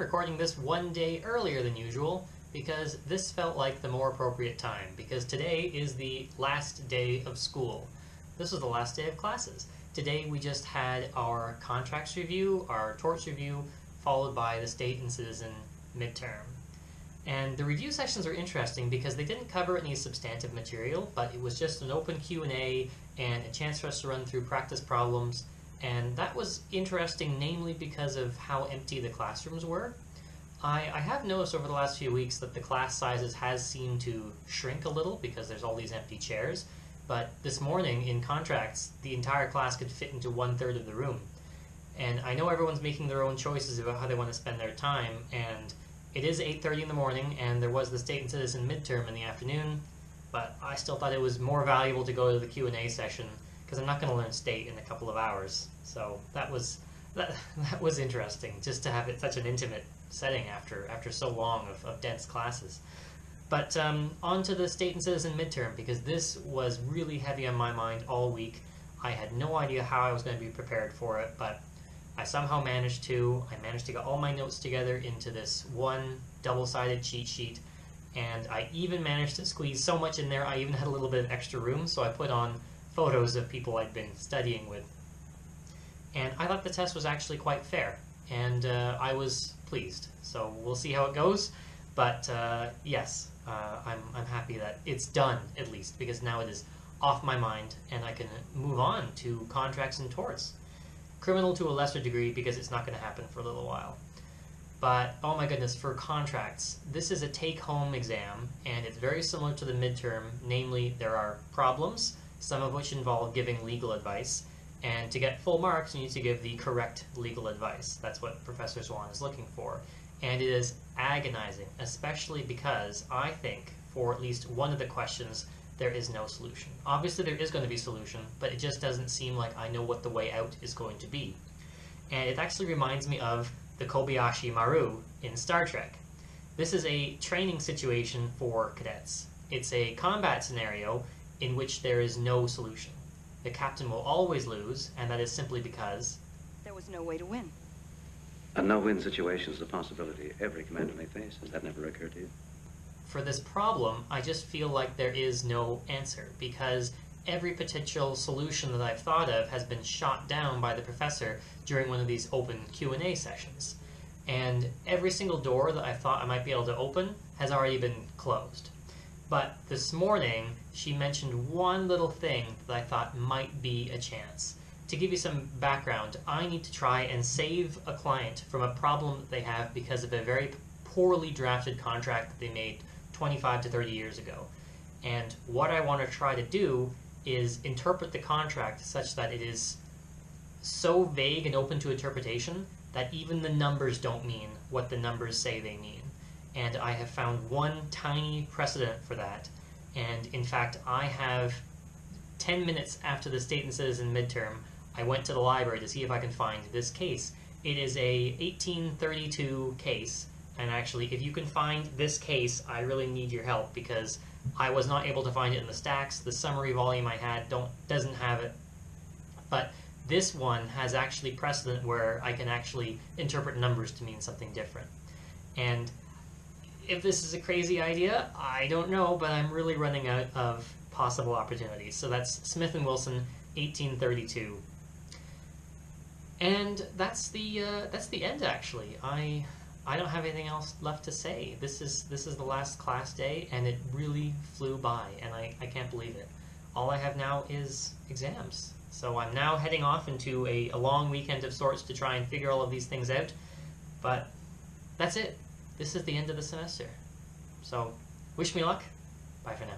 recording this one day earlier than usual because this felt like the more appropriate time, because today is the last day of school. This was the last day of classes. Today we just had our contracts review, our torts review, followed by the state and citizen midterm. And the review sessions are interesting because they didn't cover any substantive material, but it was just an open Q&A and a chance for us to run through practice problems. And that was interesting, namely because of how empty the classrooms were. I have noticed over the last few weeks that the class sizes has seemed to shrink a little because there's all these empty chairs. But this morning in contracts, the entire class could fit into 1/3 of the room. And I know everyone's making their own choices about how they want to spend their time, and it is 8:30 in the morning, and there was the state and citizen midterm in the afternoon, but I still thought it was more valuable to go to the Q&A session because I'm not going to learn state in a couple of hours. So that was interesting, just to have it such an intimate setting after so long of dense classes. But on to the state and citizen midterm, because this was really heavy on my mind all week. I had no idea how I was going to be prepared for it, but I somehow managed to. I managed to get all my notes together into this one double-sided cheat sheet, and I even managed to squeeze so much in there I even had a little bit of extra room, so I put on photos of people I'd been studying with. And I thought the test was actually quite fair, and I was pleased. So we'll see how it goes, but yes, I'm happy that it's done, at least, because now it is off my mind and I can move on to contracts and torts. Criminal to a lesser degree because it's not going to happen for a little while. But oh my goodness, for contracts, this is a take-home exam, and it's very similar to the midterm. Namely, there are problems, some of which involve giving legal advice, and to get full marks you need to give the correct legal advice. That's what Professor Swan is looking for. And it is agonizing, especially because I think for at least one of the questions there is no solution. Obviously there is going to be a solution, but it just doesn't seem like I know what the way out is going to be. And it actually reminds me of the Kobayashi Maru in Star Trek. This is a training situation for cadets. It's a combat scenario in which there is no solution. The captain will always lose, and that is simply because there was no way to win. A no-win situation is a possibility every commander may face. Has that never occurred to you? For this problem, I just feel like there is no answer, because every potential solution that I've thought of has been shot down by the professor during one of these open Q&A sessions. And every single door that I thought I might be able to open has already been closed. But this morning, she mentioned one little thing that I thought might be a chance. To give you some background, I need to try and save a client from a problem that they have because of a very poorly drafted contract that they made 25 to 30 years ago. And what I want to try to do is interpret the contract such that it is so vague and open to interpretation that even the numbers don't mean what the numbers say they mean. And I have found one tiny precedent for that. And in fact, I have 10 minutes after the state and citizen midterm, I went to the library to see if I can find this case. It is a 1832 case, and actually, if you can find this case, I really need your help because I was not able to find it in the stacks. The summary volume I had doesn't have it. But this one has actually precedent where I can actually interpret numbers to mean something different. And if this is a crazy idea, I don't know, but I'm really running out of possible opportunities. So that's Smith and Wilson, 1832. And that's the end, actually. I don't have anything else left to say. This is the last class day, and it really flew by, and I can't believe it. All I have now is exams. So I'm now heading off into a long weekend of sorts to try and figure all of these things out. But that's it. This is the end of the semester. So wish me luck. Bye for now.